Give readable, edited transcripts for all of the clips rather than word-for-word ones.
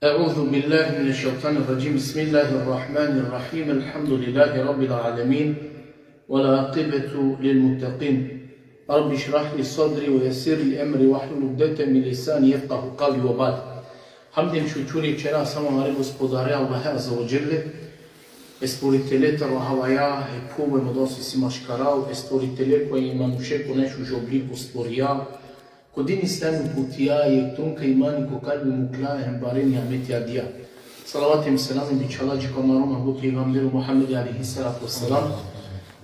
أعوذ بالله من الشيطان الرجيم. بسم الله الرحمن الرحيم. الحمد لله رب العالمين والعاقبة للمتقين. رب اشرح لي صدري ويسر لي أمري واحلل عقدة من لساني يفقهوا قولي وبعد. Hamdim šučuri včera samo na gospodarja Allaha azza wa jalla, stvoritelete Rahavaja e povemo dosi si maškarao, stvoritele koji ima nušeko nešu žobliku stvorija, kodini stanu putija je tunka imani ko kalbi muklajem bareni ameti adija. Salavatim selamim bičalađi komaroma buki igamliru Muhammed alihi salatu wassalam,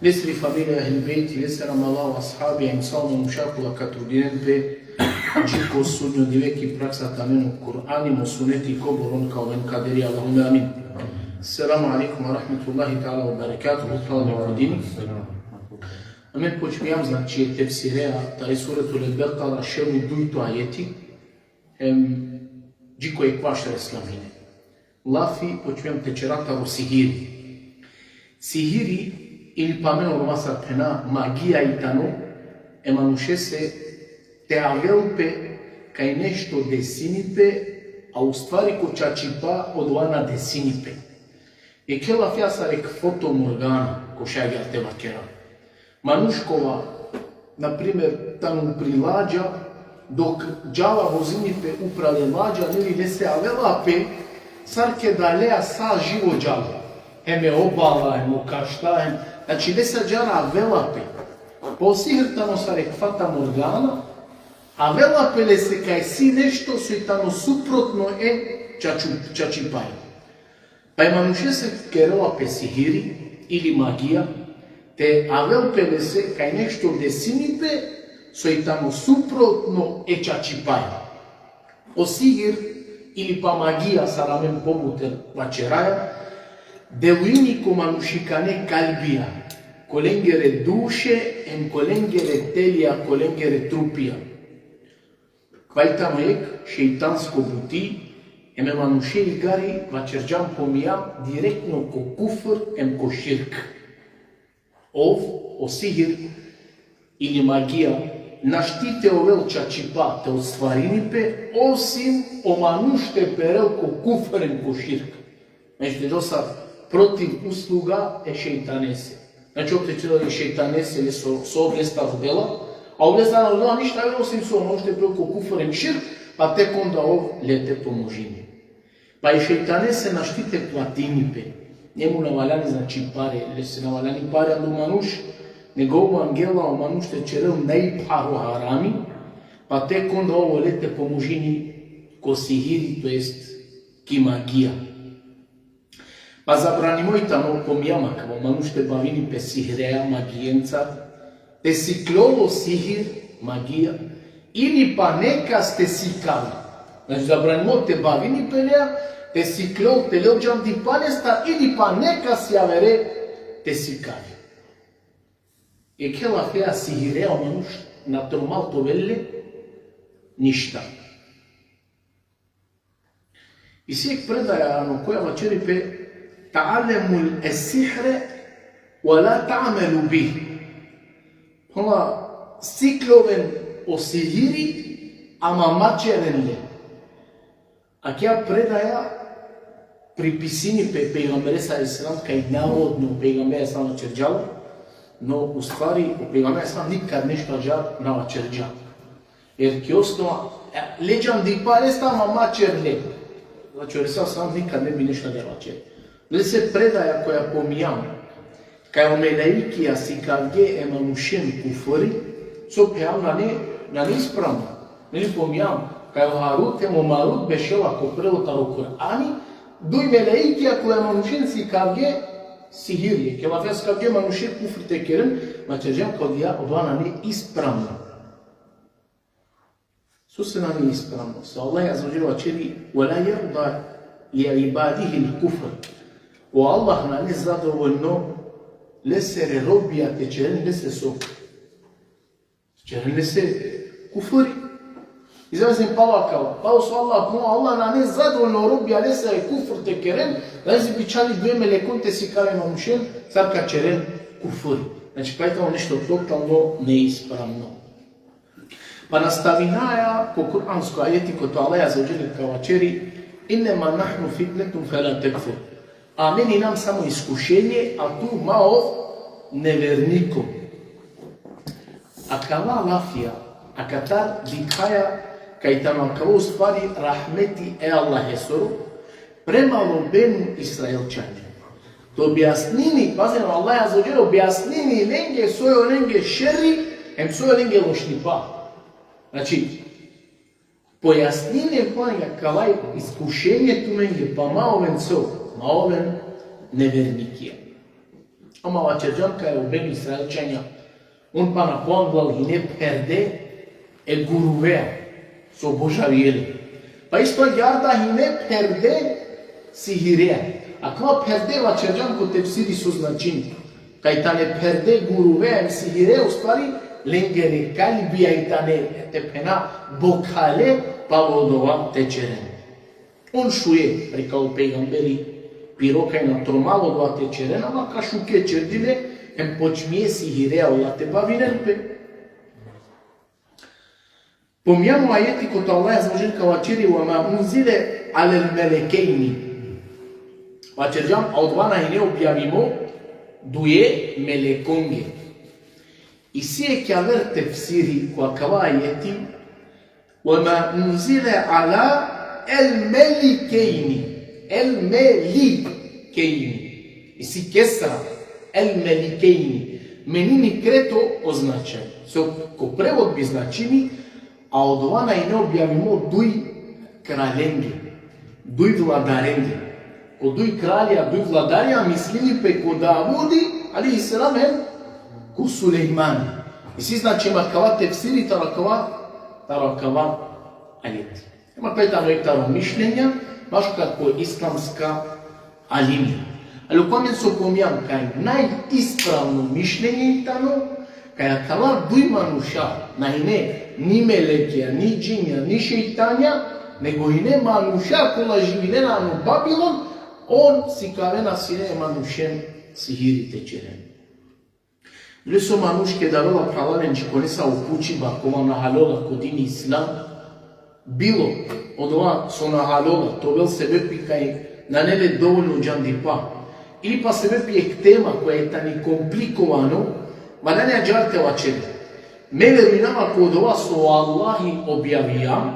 lesri familija ahli bejti, lesaram Allah ashabi, imsalmu mušaku lakatudinen pe, Čiko sunjo diveki praksa tamenu Kur'animo suneti koboron kao ven kaderi Allahume amin. Assalamu alaikum wa rahmatullahi ta'ala wa barakatuhu. Hvala wa rodini. Amen počmijam znači je tefsirea taj suratul al-Baqara šemu dujtu ajeti džiko je kvašta islamine. Lafi počmijam tečerata o sihiri. Sihiri ili pameno romasa pena magija itano emanuše se te avelpe kaj nešto desinipe, a u stvari ko čačipa od vana desinipe. E kela fjasa rek foto morgana, ko šagar te vakera. Manuškova, na primjer, tamo prilađa, dok džava vozinipe uprave lađa, nili ne se avelape, sarke da lea sa živo džava. Eme obala, emo kaštajem, znači ne se džara avelape. Po sihrtano sa rek fata morgana, a velapele se kaj si nešto su i tamo suprotno čačipaju. Pa imanuše se kerelape sihiri ili magija, te avelpele se kaj nešto desinipe su i tamo suprotno čačipaju. O sihir ili pa magija sa ramen pobuter vačeraja, deluini ko manušikane kalbija, kolengere duše en kolengere telija, kolengere trupija. Kaj tamo ek šeitansko buti, eme manuše i gari vačerđam pomijam direktno ko kufr em ko širk. O sihir ili magija naštite ovel čačipa te od stvarinipe, osim o manušte perel ko kufr em ko širk. Znači do sad protiv usluga šeitanese. Znači opet čelo je šeitanese ili so oblesta dela, a ovdje stana od doma ništa osim su ono što je bilo ko kufrem širk, pa tek onda lete po možini. Pa i šeitane se naštite platinipe. Njemu navaljani znači pare, ili se navaljani pare ando manuš, nego ovo angela o manuš te čerel nejparu harami, pa tek onda lete po možini ko sihiri, to jest ki magija. Pa zabranimo i tamo pomijama, kao manuš te bavini pe sihreja, magijenca, te siklolo sihir, magija, ili pa neka ste sikali. Znači, zabranimo te bavini pelea, te siklol, te leođam di palesta, ili pa neka si avere te sikali. E kela fea sihirea manuš na tromal to velle, ništa. I sijek predaja ano koja vačeri pe ta'alemul esihre, wa la ta'amelu bih. Ona sikloven o sihiri, ama mačerenle. A kja predaja pripisini pejgambere sa islam, kaj navodno pejgambere sa načerđala, no u stvari u pejgambere sa nikad nešto na načerđala. Jer ki osnova, leđam di palesta, ama mačerle. Znači, jer sam nikad ne bi nešto da načer. Gle se predaja koja pomijam, kaj o melaikija si kavge emanušen kufori, so pejam na neispravno. Neli pomijam, kaj o Harut emo Marut bešela ko prelotaro Kur'ani, duj melaikija ko emanušen si kavge sihirje. Ke la fes kavge emanušen kufri tekeren, mačeđem kao dija odvana neispravno. Su na neispravno. Sa Allah azzađela čeli, وَلَا يَرْضَ لِعِبَادِهِ الْكُفْرِ. O Allah na nezadovoljno lesere robija te čeren lese so. Čeren lese kufuri. Izrazim pala kao, pao su Allah na ne zadovoljno robija lesere kufur te keren, razi bičali dve melekon te si kare mamušen, sarka čeren kufuri. Znači pa je tamo nešto totalno neispravno. Pa nastavinaja po kuransko ajeti ko to Allah azza wa jalla kao čeri Innema nahnu fitnetum fela tekfur. A meni nam samo iskušenje, a tu malo nevernikom. A kava lafija, a katar dikhaja, kaj tamo kao u stvari rahmeti Allah esoru, premalo benu Israelčanje. To objasnini, pazimo, Allah azzawajal objasnini lenge sojo lenge šeri, em sojo lenge lošnipa. Znači, pojasnine ponega kavaj iskušenje tu lenge, pa maoven so, maoven nevernikija. Ama vačerđanka je u benu Israelčanja, on pa na poanglal hine perde e guruvea, so božavijeli. Pa isto jarda hine perde sihirea. A kao perde vačerđanko tefsiri su značini. Kaj tane perde guruvea im sihire u stvari lengere kalbija i tane tepena bokale pa vodova tečeren. On šuje, rekao pejgamberi, pirokaj na tromalo dva tečeren, ama ka šuke čerdile, em počmije sihirea u late bavinenpe. Pomijamo ajeti kod Allah azzawajal kavačeri وَمَا أُنزِلَ عَلَى الْمَلَكَيْنِ. Vačerđam, a od vana i ne objavimo duje melekonge. I sije kjaver tefsiri koja kava ajeti وَمَا أُنزِلَ عَلَى الْمَلِكَيْنِ. El-Melikejni. I si kesra El-Melikejni. Menini kreto označaj. Ko prevod bi značini, a od vana i ne objavimo duj kraljenge, duj vladarenge. Ko duj kralja, duj vladarja, mislili pe ko Davudi, ali i selamen, ko Sulejmani. I si znači ima kava tefsiri, tarakava ajeti. Ima petano ektaro mišljenja, baš kako islamska alinija. Ali u kojem se pomijam kaj najispravno mišljenje itano, kaj akala dujmanuša, najne, ni melekija, ni džinja, ni šeitanja, nego i ne manuša kola živinena no Babilon, on si kavena si ne manušem sihiri tečeren. Bili su manuške darola pralavenči konesa upući bakova na halola kodini islam, bilo od ova su na halola, to vel sebe pikaj na neve dovoljno džandipa, ili pa sebe pijek tema koja je tani komplikovano, ma da ne džarte vačeri. Me veruinama kod ova su o Allahi objavija,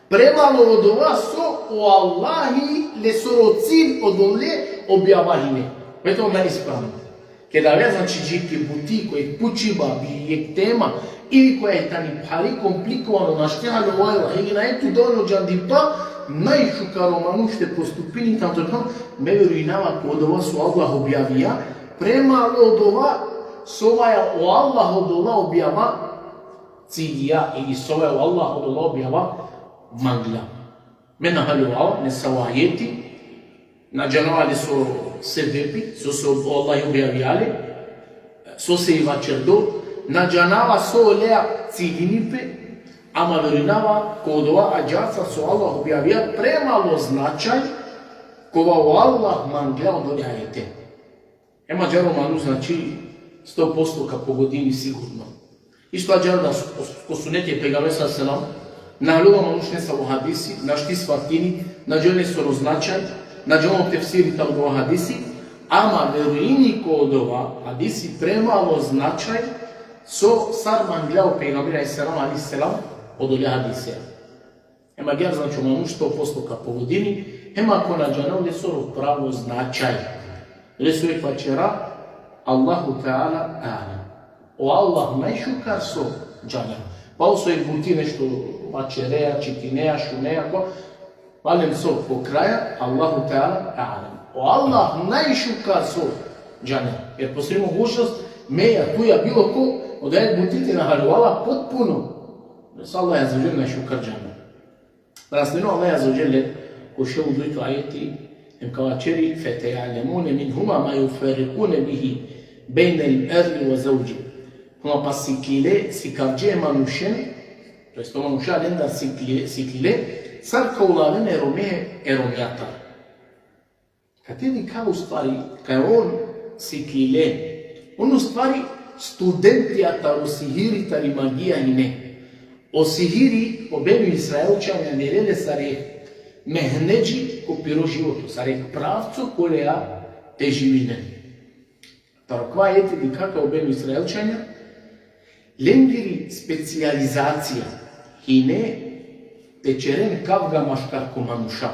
premalo od ova su o Allahi le sorocin od ole objavahine. Eto on najispravno. Kada ve znači džiti buti koji pučiba bijek tema, ili koja je tani pari komplikovano naštjehali ovajla, ili na etu dovoljno džandipa, najšukaro manušte postupini tamto tam, me veruinama kod ova su Allah objavija, premalo od ova sovaja o Allah od ova objava cidija ili sovaja o Allah od ova objava mangla. Me nahaljuvao, ne savajeti, nađanovali su sebepi, su se Allah objavijali, su se i vačerdo, nađanava su lea cidinipe, ama veruinava kod ova ađaca su Allah objavija premalo značaj kova o Allah mangla od ove ajete. Ema džaro manu znači 100% ka po godini sigurno. Isto ađar da ko su neke pegave sa selam, naljova manušne sa u hadisi, našti svatini, nađene su roznačaj, nađemo tefsiri ta u hadisi, ama veruini kod ova hadisi premalo značaj so sar mangljao pegavira i selam ali selam od ove hadisija. Ema gjar znači manuš 100% ka po godini, ema ako nađane ovdje su pravo značaj. Lesu je kvačera, Allahu Teala a'lam. O Allah najšukar so džanja. Pa ovo su je buti nešto vačereja, čitineja, šuneja, valem so po kraja, Allahu Teala a'lam. O Allah najšukar so džanja. Jer postoji mogućnost, meja, tuja, bilo ko, od ajed butiti nahaljuvala potpuno. Sa Allah azzawajal najšukar džanja. Nasljedno Allah azzawajal ko še u dujtu ajeti, kavačeri فَتَيَعْلَمُونَ مِنْهُمَا مَا يُفَرِقُونَ بِهِ بَيْنَ الْأَرْلِ وَزَوْجِ. Kuma pa siklile, sikavđe manušen, to jest to manuša lenda siklile, sar kaulavene romehe eromjata. Kad tedi kao u stvari, kad on siklile, on u stvari studentijata o sihiri tari magija i ne. O sihiri, o benu Israelčanja, nerele sare, мехнеджи копиро живото, сарек правцо колеа те живине. Тараква ете ди кака обено израелчања, ленгери специализација и не течерен кавга машкар комануша.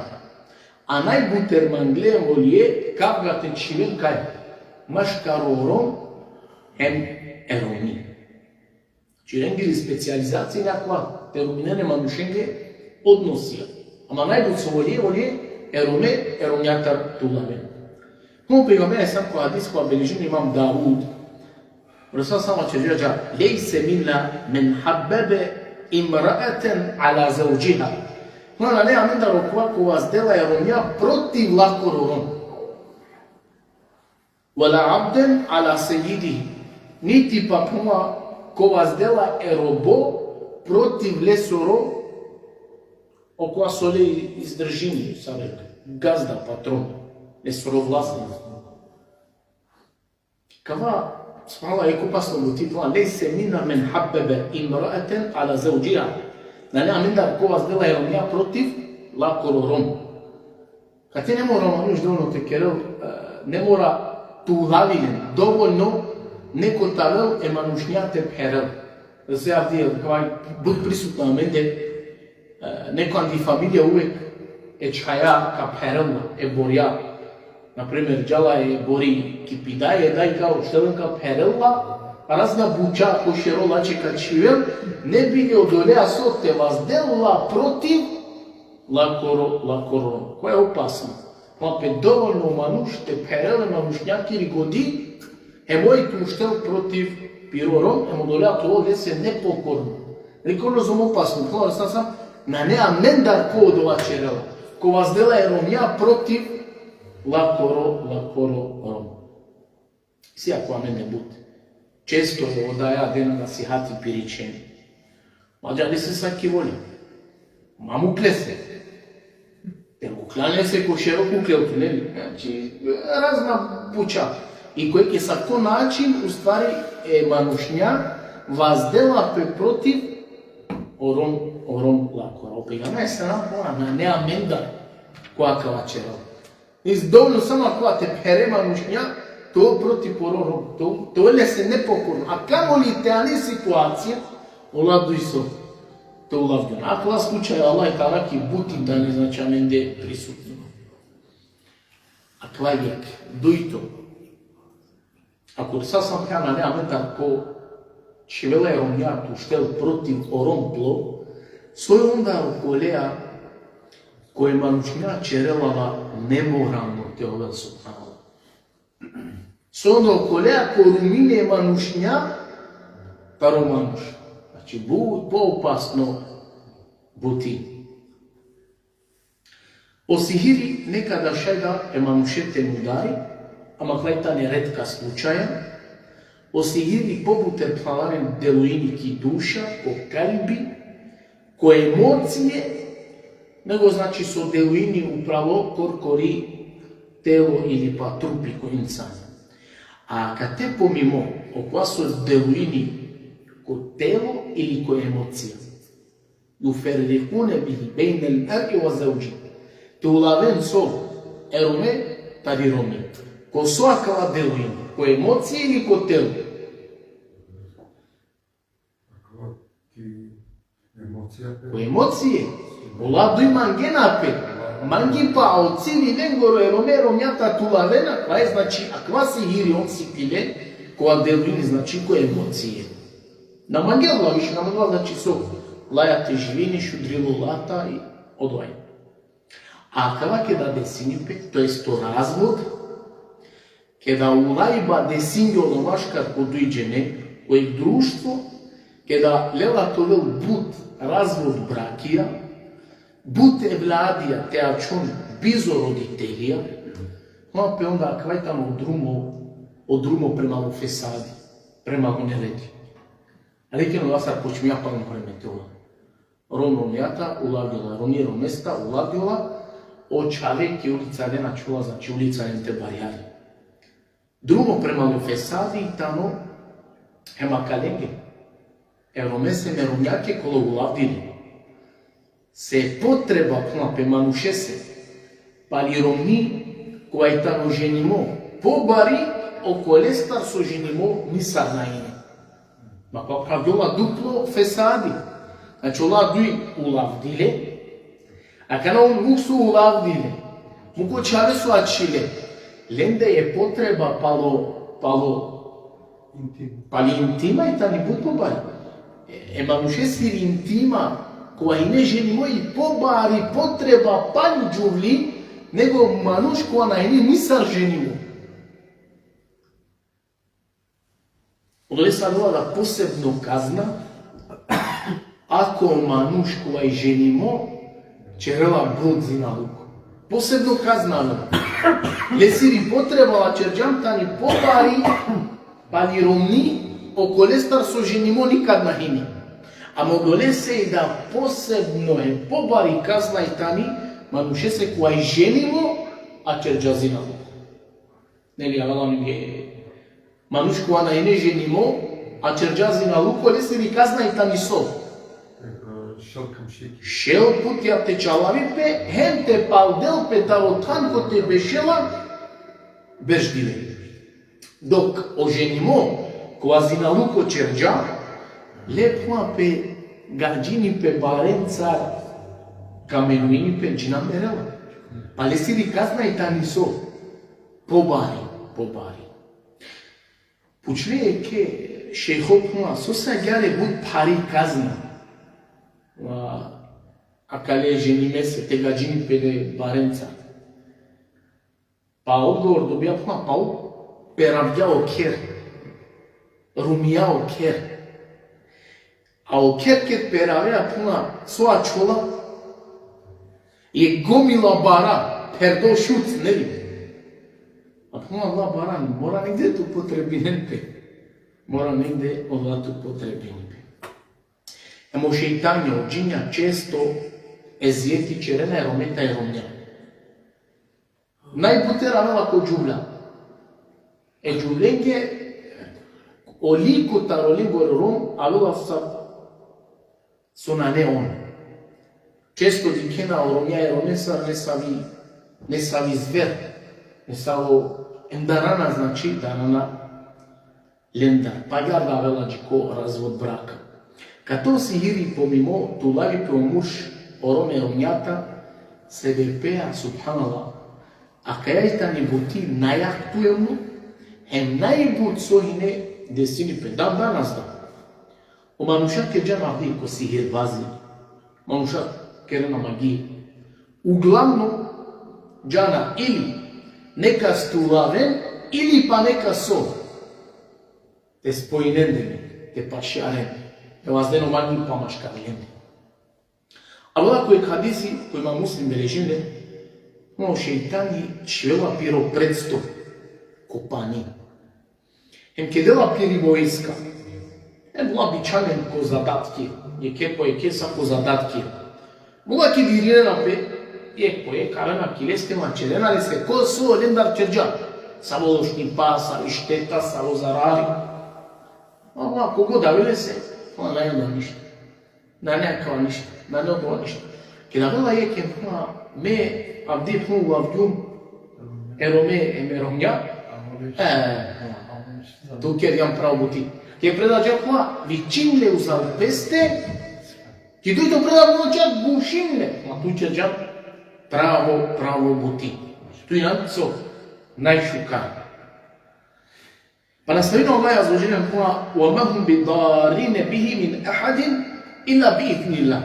А најбутер мангле волие кавга течивен кај машкарором ерони. Ленгери специализација някаква терминене манушенге односија. Ама најбут со волие еронјатар тулавен. Но пегамбер сам која хадис која бележи имам Дауд, Rasul sallallahu aleyhi ve sellem leyse minna men habbebe imra'aten ala zawjiha. Ona ne amenda rokva ko vazdela eronja protiv lakororom. Wala abden ala sayyidihi. Niti pa kuma ko vazdela erobo protiv lesoro o koja sole izdržini, savek, gazda, patron, lesoro vlasnik. Kava Субханаллах, еко пасно го титла, лейсе мина мен хаббебе имраатен ала зауджиа. Нали, аминда ко воздела еронија против лакорором. Кате не мора мануш доволно те керел, не мора тулавилен, доволно неко тавел е манушња те перел. Да се авдиел, кавај буд присутна аменде, неко анди фамилија увек е чхаја ка перелна, е борја. Например, джала е бори кипида е дај као штеленка перелла, разна буча кошерола чека чивел, не би ги одолеа со те вазделла против лакоро. Кој е опасно? Мапе доволно мануш те переле манушњаки или годи, е мојот муштел против пирором, е му долеа тоа де се непокорно. Рекорно зом опасно, тоа сам на неа мендар ко одола черела, ко ваздела еронја против лакоро. Си ако аме не буд. Често одаја дена на сихати пиричени. Маđa не се саки воли. Маму клесе. Те го клане се ко широко клелки, нели? Значи, разна буча. И кој ке са ко начин, уствари е манушња, ваздела против ором лакора. Опегаме е се напора на неа менда која кава черела. Издовно само кога те пере манушња, тоа против орором, тоа ле се непокорно. А камо ли теани ситуација, оладуј со тоа улавден. А кога случај Аллах и Таала ки бути да не значаменде присутно. А кога јек, дуито. Ако сасам хана не амета ко чевела еронјату штел против ором пло, сој онда околеа кој манушња черелава неморално те овел субханаллах. Со онда околеа кој румине манушња, паро мануш. Значи, по-опасно бути. О сихири некада шега е манушете мудари, ама клајта не ретка случаја. О сихири побутен плаварен делуини ки душа, ко калби, ко емоције, него значи со делуини управо коркори тело или па трупи кој инсан. А кате помимо, окоја со делуини ко тело или ко емоција. Юферрикуне бихи бейнел мер'i ва зауджи. Те улавен со ероме, тади роме. Ко соакава делуини, ко емоција или ко тело? Ко емоције. Оладу и мангенапе. Манги па оцили ненгоро ероме, ромјата тулавена, ква е значи, аква си хири он си пиле, која делуини значи ко емоције. На мангела више намагла значи со лајате живини, шудрило лата и одоај. А кава ке да десинипе, то е сто развод, ке да улајба десинјо ломашкар ко дојđене, кој друштво, ке да лела товел бут развод бракија, бут евладија теачон бизо родителија, мапе онда квајтано одрумо према офесади, према гонерети. Рекено да сар почмија парно преметила. Ромјата улавила, ромиро места улавила, очаве ке улица дена чула, значи улица енте барјари. Друго према офесади и тано ема каленге. Еромесе мерумјаке коло улавдили. се потреба пе манушесе, пали ромни, која тано женимо, побари околестар со женимо мисар на ине. Ма па дола дупло фесади. Значи ола дуи улавдиле, а кана он муксу улавдиле, муко чаве су ачиле, ленде е потреба пали интима и тани бут побари. Манушесири интима, која и не женимо и побари потреба пали джувли, него мануш која на ени мисар женимо. Одоле садува да посебно казна, ако мануш која и женимо, черела брудзи на луко. Посебно казна, лесири потребала черджамтани побари, пали ромни, околестар со женимо никад на хини. Ама доле се и да посебно е побари казна и тани, мануше се која и женимо, а черджази на луко. Нели, авала ми е мануш која на ене женимо, а черджази на луко, лесири казна и тани со. Шел путја те чалави пе, хем те палдел пе таро танко те бешела, беждиве. Док оженимо, која зина луко черджа, лепма пе гаджини пе баренца, каменуини пе джина мерела. Па лесири казна и тани со, побари. Пучле е ке шейхопна, со са гјаре буд пари казна. A kale ženime se, te gađini pede barenca. Pa odgovor dobija puna, pa peravdja oker, rumija oker. A oker ket peravja puna soa čola, je gomila bara, perdo šuc, ne li? A puna Allah bara, mora negde tu potrebinen pe. Mora negde Allah tu potrebinen pe. Емо шејтање од джинја често езиети черена еромета еромња. Најпуте равела ко джувля. Джувленке олико тароленго ром алула со на неон. Често дикена оромја еромеса не сави звер, не саво ендарана значи дарана лендар. Паѓар давела джико развод брака. Като си ири помимо тулави пе омуш ороме ромњата, се вепеа, субханала, а кајајта ни бути најактуелно, најбут соине десини пе дан данас да. O manuşa kerja navdi ko sihirbazi, manuşa kerena magiji. Uglavnom, džana ili neka stulaven, ili pa neka so. Te spojnendemi, te pašjareni. Vazdeno manji pamaška vijeni. Ali ovako je hadisi kojima muslim belešine, no šeitani čvela piro predstov kopani. Kedela piri vojska, bila bičanen ko zadatki, je ke sa ko zadatki. Bila ki dirina pe, je karena kileste mačelena, ali se ko su lendar čerđa, savološni pasa, išteta, savozarari. Ама кого давиле се, она не одва ништо. На некава ништо, на не одва ништо. Ке давила е ке ме авди пну авдјум ероме емеромња, ту ке јам право бути. Ке предаđа пла вичинле узал песте, ке дојдо предаđа чак гушинле, ма ту ќе джам право бути. Ту и нацо најшукан. Pa nastavimo Allah azza wa jalla kuma وَمَا هُمْ بِضَارِينَ بِهِ مِنْ أَحَدٍ إِلَّا بِإِذْنِ اللَّهِ.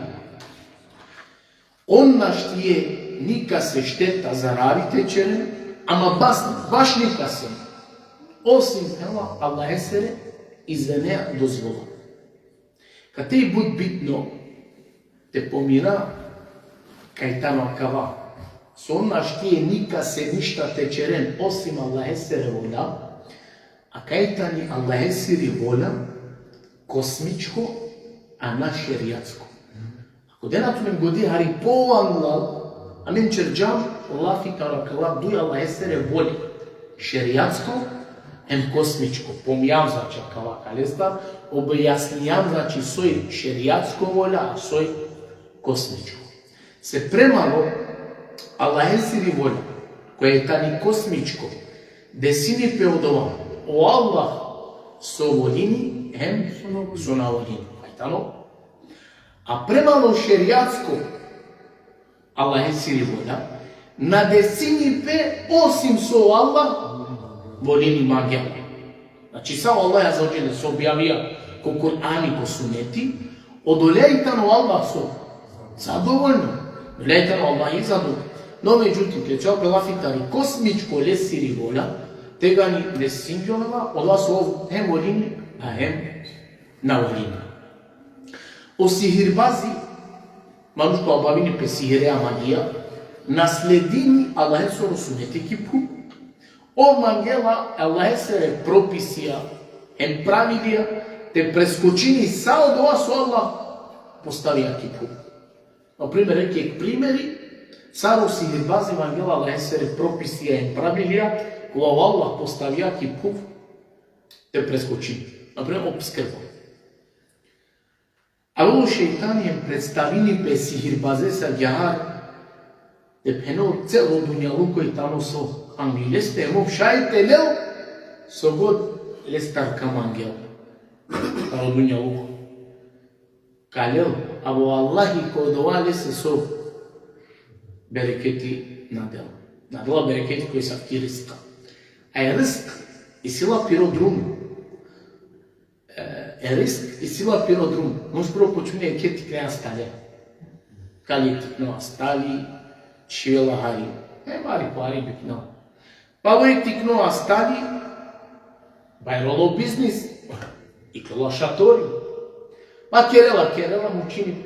On naštije nika se šteta zaravite čeren, ama baš nika se. Osim Allah esere izvenea dozvola. Kad te bud bitno te pomira kaj tamo kava. So on naštije nika se ništa te čeren osim Allah esere voda. A kajtani Allah esiri vola kosmičko, a na šerijatsko. Ako denatu men godi hari povanglal, a men čerđam, Allah fikara kala duj Allah esere voli šerijatsko, em kosmičko. Pomijam znači kala kalesta, objasnijam znači soj šerijatsko volja, a soj kosmičko. се премало Аллахе сири воља, која е тани космичко, десини пе од ова, о Аллах со волини, со наволини. А премало шеријатско Аллахе сири воља, на десини пе осим со Аллах волини магија. Значи само Аллах ја заоđele се објавија ко Кур'ани, ко сунети, одолејтано Аллах со задоволно, одолејтано Аллах и задоволно. Но меѓутим, ке чел пелафитари космичко лесири воља, тега ни не синџонава, Аллах со хем волини, а хем на волини. О сихирбази, манушко обавини пе сихиреа магија, наследини Аллахе со сунети кипу, о магела Аллахе се прописија, ем правилија, те прескочини са од ова со Аллах поставија кипу. Например, реке примери, царо сихирбази магела Аллахе се прописија, ем правилија, кога Аллах поставија кипу, те прескочини. Например, обскрба. Алло шејтани ем представини пе сихирбазе са ѓахар, де пено цело дуњалу кој тамо со ангелесте емо шајте лел со год лестар кам ангел. Тамо дуњалу. Калел, а во Аллахи кој довале се со берекети на дел. На дела берекети кои са вки ризка. А е ризк и сила пиродрум. Е ризк и сила пиродрум. Може прво почуне е ке ти креја стале. Кали тикнува стали, шивела хари. Мари пари бикнува. Па во е тикнува стали, бајроло бизнис, и кела шатори. Па керела мучини.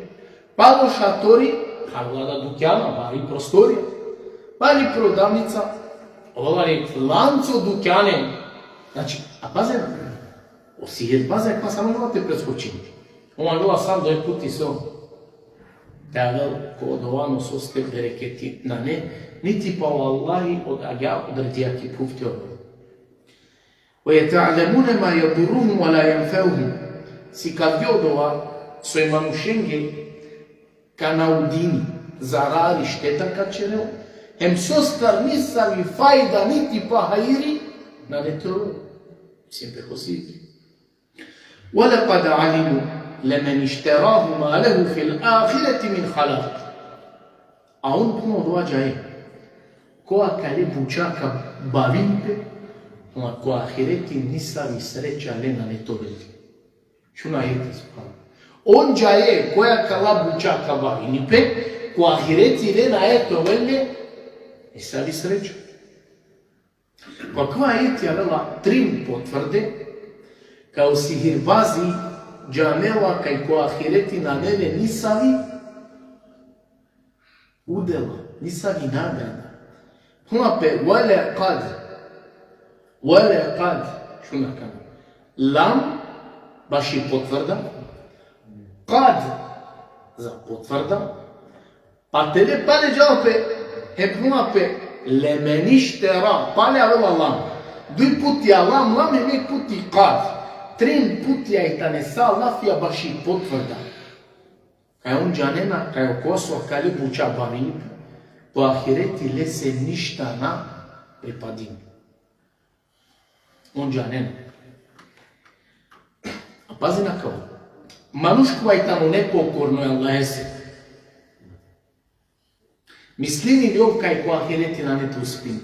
Па во шатори, влада дукјана, бари просторија. Бари продавница, овари ланцо дукјане. Значи, а пазен, о сихирбаза, па само нема те прескочини. Ома била сам дој пути со Тагал кодовано со сте берекети на не, нити па Аллахи од аѓа одредијаки пуфтио. وَيَتَعْلَمُونَ مَا يَضُرُّهُمْ وَلَا يَنْفَعُهُمْ. Си кад ги одова со иманушенге канаудини, зарари штета качерел, ем состар нисави фајда нити па хаири, на нето сим пехосити. وَلَقَدْ عَلِمُوا لَمَنِ اشْتَرَاهُ مَا لَهُ فِي الْآخِرَةِ مِنْ خَلَقٍ. А он puno dođa je, koja kale bučaka bavinte, ona koja ahireti nisavi sreća lena ne to veli. Šuna jete spava. On džaje koja kala bučaka bavinte, koja ahireti lena eto veli, nisavi sreća. Pa kva jeti avela trim potvrde, kao sihirbazi džanela kaj koja ahireti na nene nisavi udela, nisavi nagrada. Huna pe wale qad, šuna kana? Lam, baš je potvrda, qad, za potvrda, pa tebe pale džao pe, hep huna pe, lemeništera, pale avela lam. Dui puti a lam je nek puti qad. Trim puti je ta nesa lafija baš je potvrda. Kaj on džanena, kaj okoso, kaj li buča bavin, po ahireti le se ništa na pripadin. On džanena. A pazi na kao. Manuškova je tamo nepokorno je Allah se. Mislini li ovkaj po ahireti na netu uspini.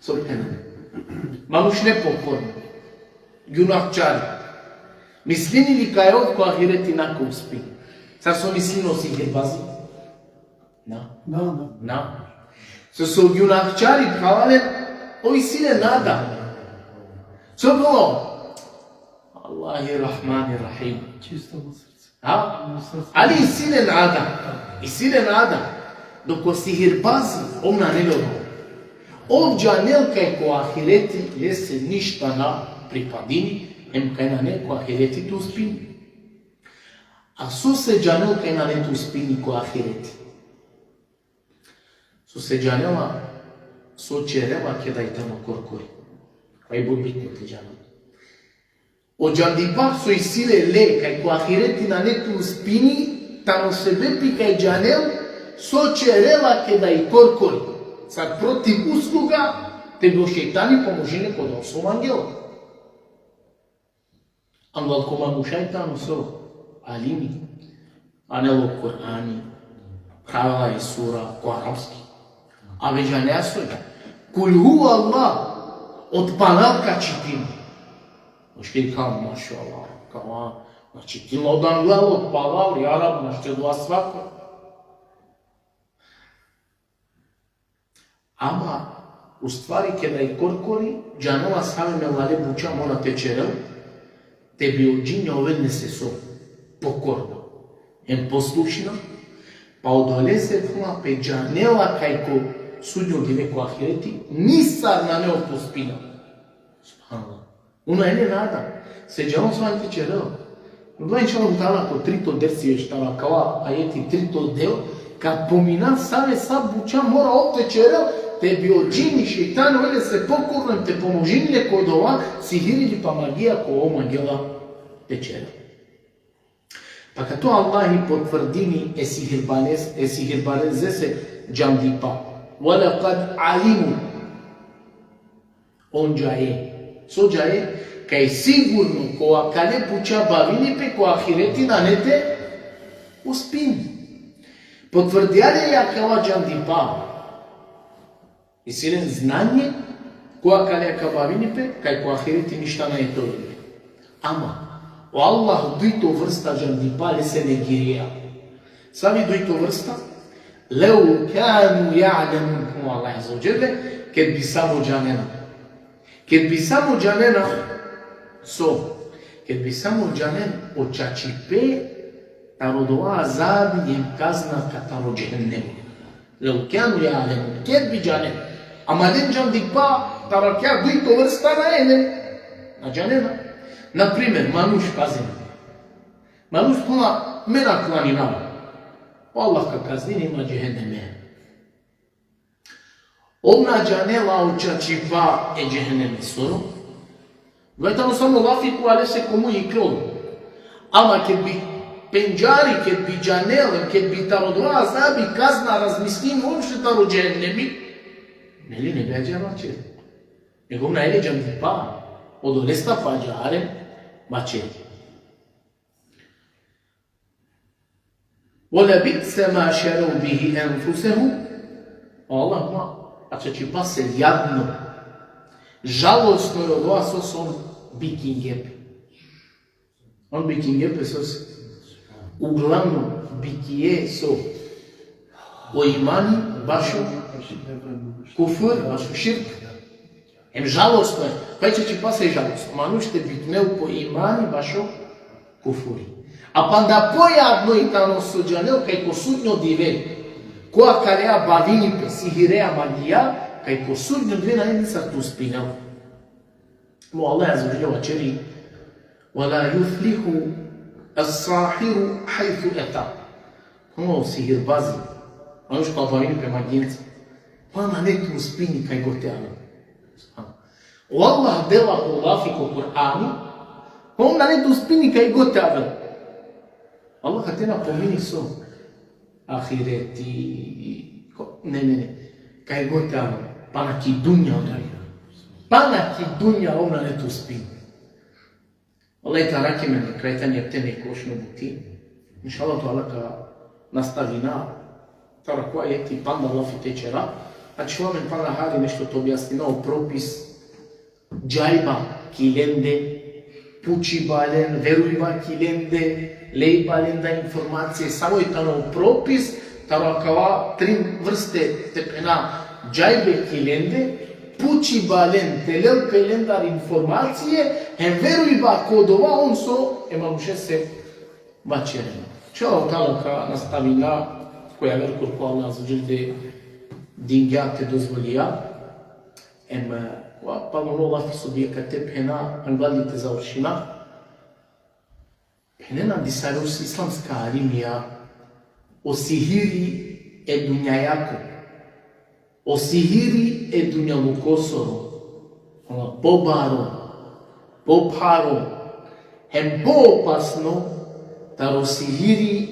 Sobhena. Manuš nepokorno. Junakčari. Mislini li kaj ovko ahireti nako uspini. Sad su mislino sihirbazi. Na. So su junakčari pravale, ovi sine nada. Co bilo? Allahi Rahmani Rahim. Čisto u srcu. Ali i sine nada. Dok o sihirbazi, omna ne logo. Ovdja nelkaj ko ahireti jese ništa na pripadini, em kaj na neko ahireti tu spini. A su se džanel kaj na netu spini ko ahireti. Su se džanela so čerela kje da i tamo korkori. Pa i bud bitno te džanel. O džandipak su i sile le kaj ko ahireti na netu spini, tamo se bepi kaj džanel, so čerela ke da i korkori. Sad protiv usluga, te bi šeitani pomožili kod osam angela. Angal komandu šeitanu so alimi, anelo Kur'ani, pravila i sura ko arabski. A veđanja su kul hu Allah, od panalka čitim. Ošti kao, maša Allah, kao, znači ti od angela, od palal, i arab, našte dva svako. Ama, u stvari, kada i korkori, džanova same me lale buča mora tečerel, te bi od džinja ovedne se so pokorno, en poslušna, pa odole se tuma pe džanela kajko sudnjo diveko ahireti, nisar na neo pospina. Subhanallah. Uno ene nada, se džanom svan tečerel. Dva inšalom tala ko trito dersi ještava, kao ajeti trito deo, kad pomina same sa buča mora otečerel, te bi od džini šeitanu vede se pokorno te pomožinile kod ova sihirili pa magija ko ovo magijela tečera. Pa kad to Allah i potvrdini esihirbaneze se džamdipa. وَلَقَدْ عَلِمُوا on džaje. So džaje kaj sigurno ko akale puča bavini pe ko ahireti nanete uspini. Potvrdjale je akava džamdipa. I silen znanje koja kalja bavini pe, kaj ko ahireti ništa na je to ime. Ama, o Allah duito vrsta džandipa le se negirija. Sami duito vrsta, leu kanu ja'lamun kuma Allah azzawajal, kad bi samo džanena. Kad bi samo džanena, kad bi samo džanen očačipe, tarodova azabi jem kazna kataro džehennemu. Leu kanu ja'lamun, kad bi džanen. Ama den džandipa, tarakja duito vrsta na ene, na džanena. Например, мануш казин. Мануш пуна мена кланина. Аллах ка казнини има джехенеме. Обна джанела очачипа е джехенеме соро. Вајтано само лафику але се кому и клон. Ама ке би пенджари, ке би джанелем, ке би тародва азаби казна размислим обше таро джехенеми. Нели не бе джамаче. Него на еле джандипа. Odolesta fađare mačeti. وَلَبِئْسَ مَا شَرَوْا بِهِ أَنفُسَهُمْ Allah ma, a ce ci pase jadno, žalostno je od vas osom bikingepe. On bikingepe sos, uglavnom bikije so o imani, bašu kufur, bašu širk. Em žalostno je, pa će ci pase žalostno. Manušte bitneu po imani bašo kufuri. A pa da pojavno i tamo suđanel, kaj ko sudnjo dive, koja kalea bavini pe sihirea magija, kaj ko sudnjo dve na jednica tu spinel. Mo Allah azzađela čeri, وَلَا يُفْلِحُ السَّاحِرُ حَيْثُ أَتَى. Ono sihirbazi, ono što bavini pe magijinca, pa na neku spini kaj go teana. O Allah dela po lafiko Kur'anu, on na netu spini kaj god tada. Allah te napomini so ahireti, ne, kaj god tada, pa na ki dunja odaj. Pa na ki dunja on na netu spini. Allah ta raki me kretanje te nekošno buti. Inšallah to Allah ka nastavina, tara koja je ti panda lafi tečera, a človek pana hari nešto to objasni, no propis džajba kilende, puči balen, verujba kilende, lej balen da informacije, samo je tano propis, taro kava tri vrste tepena džajbe kilende, puči balen, telel pelendar informacije, en verujba kodova, on so, emamuše se bačereno. Čelo talo ka nastavila, koja verko ko Allah zađelde dinga te dozvolija, pa ono lafi subjeka te pena angladite završina. Penena disarus islamska alimija o sihiri e dunjajako, o sihiri e dunjalukosoro, pobaro, poparo, hem poopasno, taro sihiri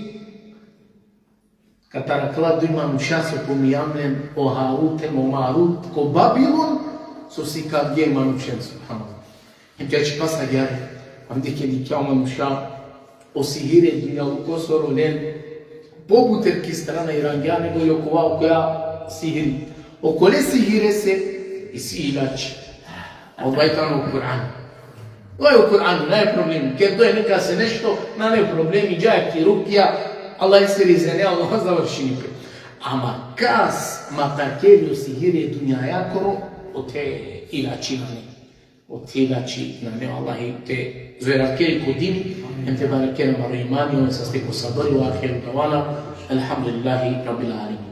Katarakla dujma nušaso pomijamljen o Harutem o Marut ko Babilon so si kad je manušen subhanallah. Imtiaci pasa gyare amde ke dikya manusha o sihire dünya ko sorolen bobuter ki strana irangane go yokova koja sihiri. O kole sihire se isi ilaç. Allah tano Kur'an. Ovo je u Kur'anu, ne problem. Kad doje neka se nešto, ne problemi, džaki, rukija, Allah istiri za ne, Allah završi nipe. Ama kas matakelju sihire dunjajakoro, o te ilači na ne. O te ilači na ne, Allah te zverakeli kodini, ente barakeli maro imani, on sa steko sabari, wa ahiru dawana, alhamdulillahi rabbil alamin.